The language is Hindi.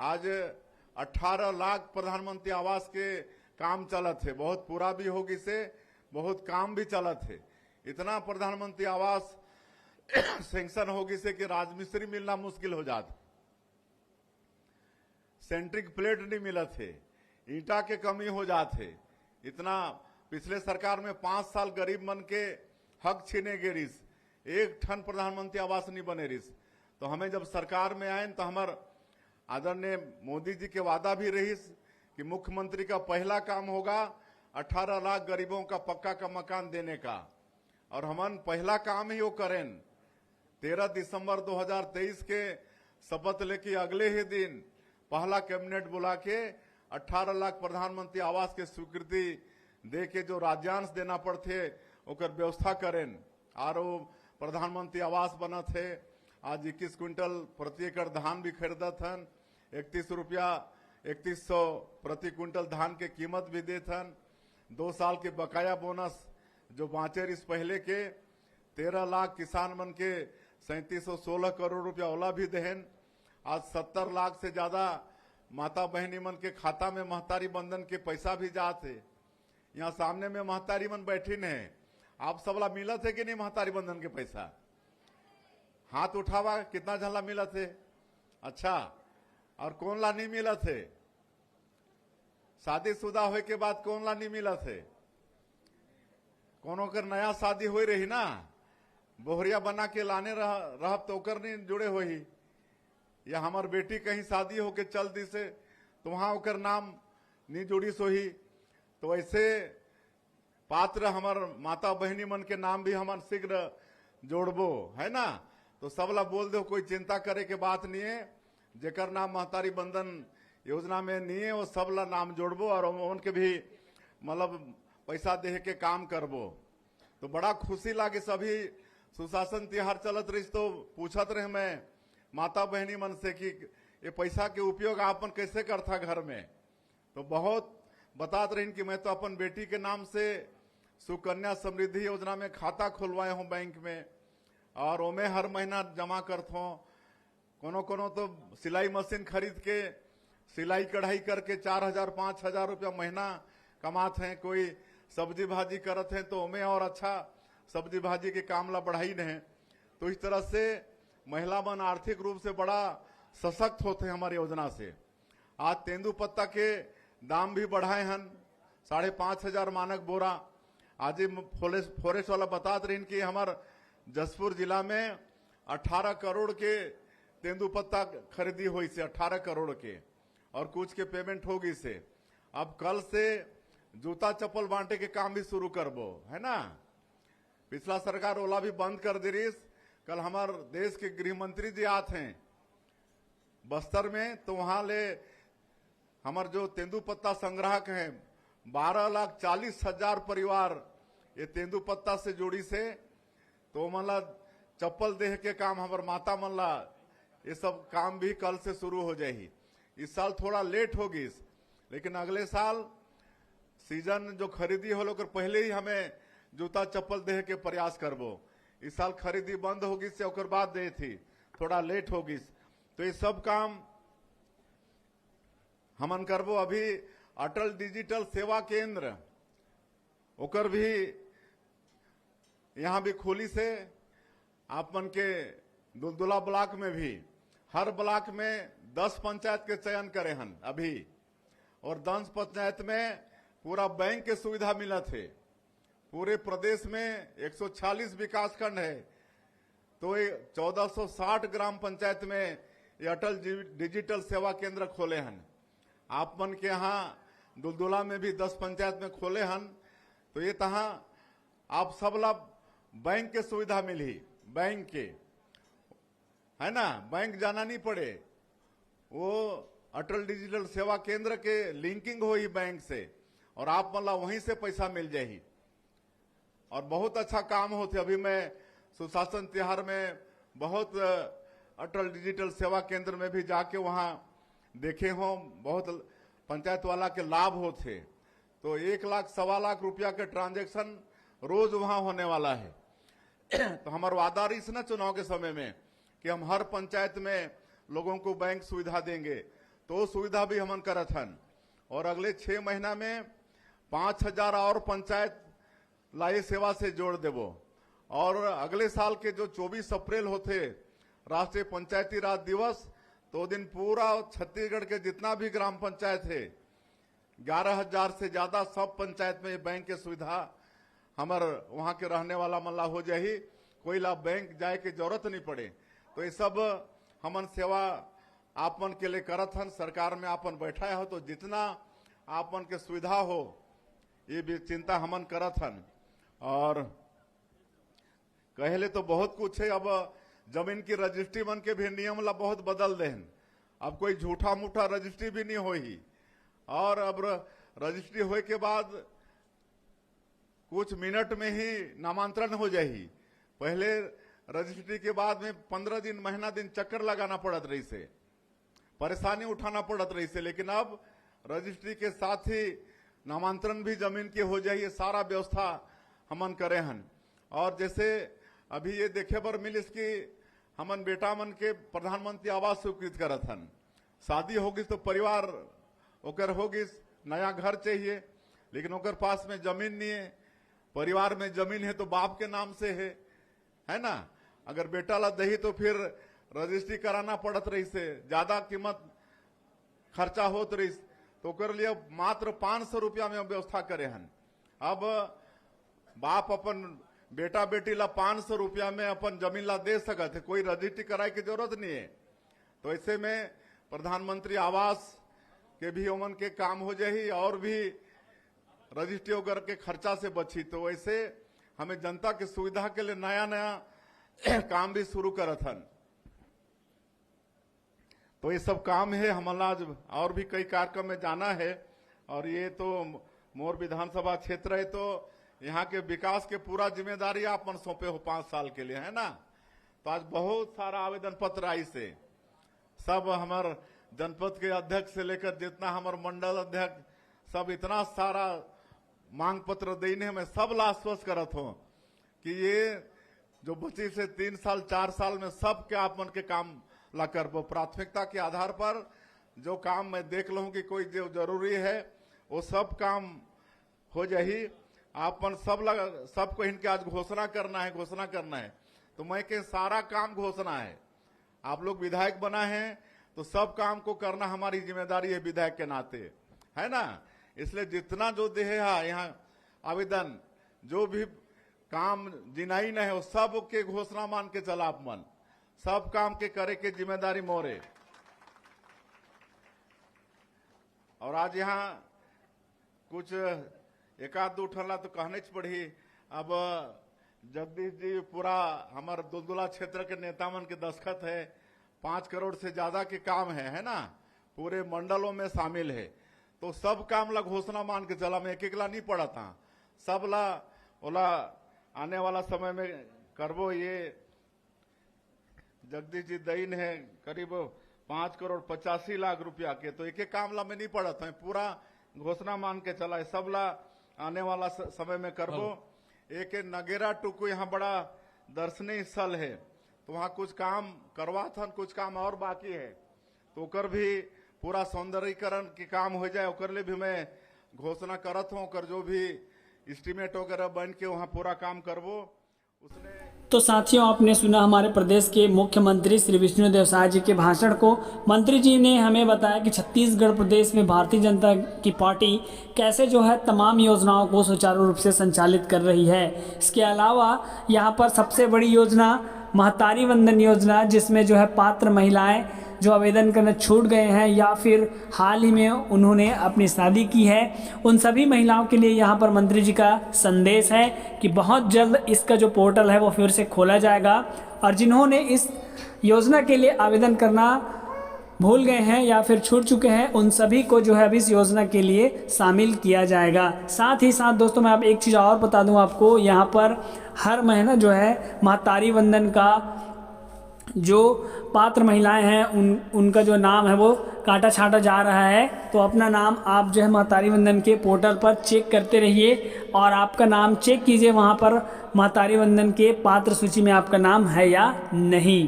आज 18 लाख प्रधानमंत्री आवास के काम चलत है, बहुत पूरा भी होगी से, बहुत काम भी चलत है। इतना प्रधानमंत्री आवास सैंक्शन होगी से कि राजमिस्त्री मिलना मुश्किल हो जाता, सेंट्रिक प्लेट नहीं मिलत है, ईंटा के कमी हो जाते। इतना पिछले सरकार में 5 साल गरीब मन के हक छीने गे रिस, एक ठन प्रधानमंत्री आवास नहीं बने रिस। तो हमें जब सरकार में आए तो हमार आदरणीय मोदी जी के वादा भी रहीस कि मुख्यमंत्री का पहला काम होगा 18 लाख गरीबों का पक्का का मकान देने का, और हमन पहला काम ही वो करें। 13 दिसंबर 2023 के शपथ लेके अगले ही दिन पहला कैबिनेट बुला के 18 लाख प्रधानमंत्री आवास के स्वीकृति दे के जो राज्यांश देना पड़ते ओकर व्यवस्था करें। और वो प्रधानमंत्री आवास बना थे। आज 21 क्विंटल प्रति एकड़ धान भी खरीदत हन, 3100 प्रति क्विंटल धान के कीमत भी देत हन। 2 साल के बकाया बोनस जो बाँचे इस पहले के 13 लाख किसान मन के 3716 करोड़ रुपया ओला भी देहन। आज 70 लाख से ज्यादा माता बहनी मन के खाता में महतारी बंधन के पैसा भी जाते। यहाँ सामने में महतारी मन बैठी है, आप सबला मिला थे कि नहीं महतारी बंधन के पैसा? हाथ उठावा, कितना झला मिला थे? अच्छा, और कौन ला नहीं मिला थे? शादीशुदा होए के बाद कौन ला नहीं मिला थे? कोनो कर नया शादी हो रही ना, बोहरिया बना के लाने रह तो ओकर नहीं जुड़े हो ही, या हमार बेटी कहीं शादी होके चल दी से तो वहां ओकर नाम नहीं जुड़ी सोही। तो ऐसे पात्र हमार माता बहनी मन के नाम भी हमार शीघ्र जोड़बो है ना। तो सबला बोल दो, कोई चिंता करे के बात नहीं है। जेकर नाम महतारी बंधन योजना में नहीं है वो सबला नाम जोड़बो और उनके भी मतलब पैसा दे के काम करबो। तो बड़ा खुशी लागे। सभी सुशासन त्योहार चलत रही तो पूछत रहे मैं माता बहनी मन से कि ये पैसा के उपयोग आपन कैसे करता घर में। तो बहुत बतात रही कि मैं तो अपन बेटी के नाम से सुकन्या समृद्धि योजना में खाता खुलवाए हूँ बैंक में, और ओमे हर महीना जमा करता हूँ। कोनो कोनो तो सिलाई मशीन खरीद के सिलाई कढ़ाई करके 4000-5000 रुपया महीना कमाते हैं। कोई सब्जी भाजी करते हैं तो ओमे और अच्छा सब्जी भाजी के काम ला बढ़ाई नहीं। तो इस तरह से महिला मन आर्थिक रूप से बड़ा सशक्त होते हैं हमारी योजना से। आज तेंदुपत्ता के दाम भी बढ़ाए हैं, 5500 मानक बोरा। आज फॉरेस्ट वाला बतात रही कि हमार जसपुर जिला में 18 करोड़ के तेंदुपत्ता खरीदी हुई से, 18 करोड़ के, और कुछ के पेमेंट होगी से। अब कल से जूता चप्पल बांटे के काम भी शुरू करबो है ना। पिछला सरकार ओला भी बंद कर दे रही। कल हमारे देश के गृह मंत्री जी आते हैं बस्तर में, तो वहां ले हमारे जो तेंदुपत्ता संग्राहक हैं 12,40,000 परिवार ये तेंदुपत्ता से जुड़ी से। तो मला चप्पल देह के काम हमारे माता मनला ये सब काम भी कल से शुरू हो जाएगी। इस साल थोड़ा लेट होगी, लेकिन अगले साल सीजन जो खरीदी हो लोग पहले ही हमें जूता चप्पल देह के प्रयास करबो। इस साल खरीदी बंद होगी से ओकर बाद दे थी, थोड़ा लेट होगी। तो ये सब काम हमन करबो। अभी अटल डिजिटल सेवा केंद्र ओकर भी यहाँ भी खोली से। आप मन के दुलदुला ब्लॉक में भी हर ब्लॉक में 10 पंचायत के चयन करे हन अभी, और 10 पंचायत में पूरा बैंक के सुविधा मिला थे। पूरे प्रदेश में 146 विकास खंड है, तो ये 1460 ग्राम पंचायत में ये अटल डिजिटल सेवा केंद्र खोले हन। आप मन के यहाँ दुलदुला में भी 10 पंचायत में खोले हन। तो ये तहाँ आप सबला बैंक के सुविधा मिली, बैंक के है ना, बैंक जाना नहीं पड़े। वो अटल डिजिटल सेवा केंद्र के लिंकिंग हो ही बैंक से, और आप मतलब वहीं से पैसा मिल जाए। और बहुत अच्छा काम होते। अभी मैं सुशासन त्योहार में बहुत अटल डिजिटल सेवा केंद्र में भी जाके वहां देखे हो, बहुत पंचायत वाला के लाभ होते। तो 1 लाख 1.25 लाख रुपया के ट्रांजेक्शन रोज वहां होने वाला है। तो हमारा वादा रही ना चुनाव के समय में कि हम हर पंचायत में लोगों को बैंक सुविधा देंगे। तो सुविधा भी हमन करत हन। और अगले 6 महीना में 5000 और पंचायत लाई सेवा से जोड़ देवो। और अगले साल के जो 24 अप्रैल होते राष्ट्रीय पंचायती राज दिवस, तो दिन पूरा छत्तीसगढ़ के जितना भी ग्राम पंचायत है 11,000 से ज्यादा सब पंचायत में बैंक के सुविधा हमार वहां के रहने वाला मल्ला हो जाही, कोई ला बैंक जाए के जरूरत नहीं पड़े। तो ये सब हमन सेवा आपन के लिए करत हन। सरकार में आपन बैठा हो तो जितना आपन के सुविधा हो ये भी चिंता हमन करत हन। और कहले तो बहुत कुछ है, अब जमीन की रजिस्ट्री मन के भी नियम ला बहुत बदल देन। अब कोई झूठा मूठा रजिस्ट्री भी नहीं होही। और अब रजिस्ट्री होए के बाद कुछ मिनट में ही नामांतरण हो जाही। पहले रजिस्ट्री के बाद में 15 दिन महीना दिन चक्कर लगाना पड़त रही से, परेशानी उठाना पड़त रही से, लेकिन अब रजिस्ट्री के साथ ही नामांतरण भी जमीन के हो जाइए, सारा व्यवस्था हमन करे हन। और जैसे अभी ये देखे बर मिलिस कि हमन बेटा मन के प्रधानमंत्री आवास स्वीकृत करत हन। शादी होगी तो परिवार ओकर होगी, नया घर चाहिए, लेकिन ओकर पास में जमीन नहीं है। परिवार में जमीन है तो बाप के नाम से है ना। अगर बेटा ला दही तो फिर रजिस्ट्री कराना पड़त रही से, ज्यादा कीमत खर्चा होत रही, तो ओकर लिए मात्र 500 रुपया में व्यवस्था करे हन। अब बाप अपन बेटा बेटी ला 500 रुपया में अपन जमीन ला दे सकत है, कोई रजिस्ट्री कराए की जरूरत नहीं है। तो ऐसे में प्रधानमंत्री आवास के भी ओमन के काम हो जाही और भी रजिस्ट्री वगैरह के खर्चा से बची। तो वैसे हमें जनता की सुविधा के लिए नया नया काम भी शुरू करत हन। तो ये सब काम है हमारा, आज और भी कई कार्यक्रम में जाना है। और ये तो मोर विधानसभा क्षेत्र है, तो यहाँ के विकास के पूरा जिम्मेदारी आप मन सौंपे हो 5 साल के लिए, है ना। तो आज बहुत सारा आवेदन पत्र आई से, सब हमार जनपद के अध्यक्ष से लेकर जितना हमार मंडल अध्यक्ष सब इतना सारा मांग पत्र देने, मैं सब ला आश्वस्त करत हूँ कि ये जो बची से 3 साल 4 साल में सब के आप मन के काम ला करबो। प्राथमिकता के आधार पर जो काम मैं देख लूँ कि कोई जो जरूरी है वो सब काम हो जाही। आपन सबको इनके आज घोषणा करना है। तो मैं के सारा काम घोषणा है। आप लोग विधायक बना है तो सब काम को करना हमारी जिम्मेदारी है विधायक के नाते, है ना। इसलिए जितना जो दे है यहाँ आवेदन, जो भी काम जिनाई न है वो सब के घोषणा मान के चला आप मन, सब काम के करे के जिम्मेदारी मोरे। और आज यहाँ कुछ एकाध दो ठला तो कहने पड़ी। अब जगदीश जी पूरा हमारे दुलदुला क्षेत्र के नेता मन के दस्तखत है, 5 करोड़ से ज्यादा के काम है ना, पूरे मंडलों में शामिल है। तो सब काम ला घोषणा मान के चला, मैं एक ला नहीं पड़ा था, सब ला ओला आने वाला समय में करबो। ये जगदीश जी दईन है करीब 5 करोड़ 85 लाख रुपया के, तो एक काम ला मैं नहीं पड़ा था, पूरा घोषणा मान के चला है, सब ला आने वाला समय में करबो। एक नगेरा टुकु यहाँ बड़ा दर्शनीय स्थल है, तो वहाँ कुछ काम करवा था, कुछ काम और बाकी है, तो ओकर भी पूरा सौंदर्यीकरण के काम हो जाए, ओकर लिए भी मैं घोषणा करत हूँ। ओकर जो भी एस्टीमेट वगैरह बन के वहाँ पूरा काम करबो उसने। तो साथियों, आपने सुना हमारे प्रदेश के मुख्यमंत्री श्री विष्णुदेव साय जी के भाषण को। मंत्री जी ने हमें बताया कि छत्तीसगढ़ प्रदेश में भारतीय जनता की पार्टी कैसे जो है तमाम योजनाओं को सुचारू रूप से संचालित कर रही है। इसके अलावा यहाँ पर सबसे बड़ी योजना महतारी वंदन योजना, जिसमें जो है पात्र महिलाएं जो आवेदन करना छूट गए हैं या फिर हाल ही में उन्होंने अपनी शादी की है, उन सभी महिलाओं के लिए यहाँ पर मंत्री जी का संदेश है कि बहुत जल्द इसका जो पोर्टल है वो फिर से खोला जाएगा। और जिन्होंने इस योजना के लिए आवेदन करना भूल गए हैं या फिर छूट चुके हैं, उन सभी को जो है अब इस योजना के लिए शामिल किया जाएगा। साथ ही साथ दोस्तों, मैं आप एक चीज़ और बता दूं आपको, यहाँ पर हर महीना जो है महतारी वंदन का जो पात्र महिलाएं हैं उनका जो नाम है वो काटा छाटा जा रहा है। तो अपना नाम आप जो है महतारी वंदन के पोर्टल पर चेक करते रहिए और आपका नाम चेक कीजिए वहाँ पर महतारी वंदन के पात्र सूची में आपका नाम है या नहीं।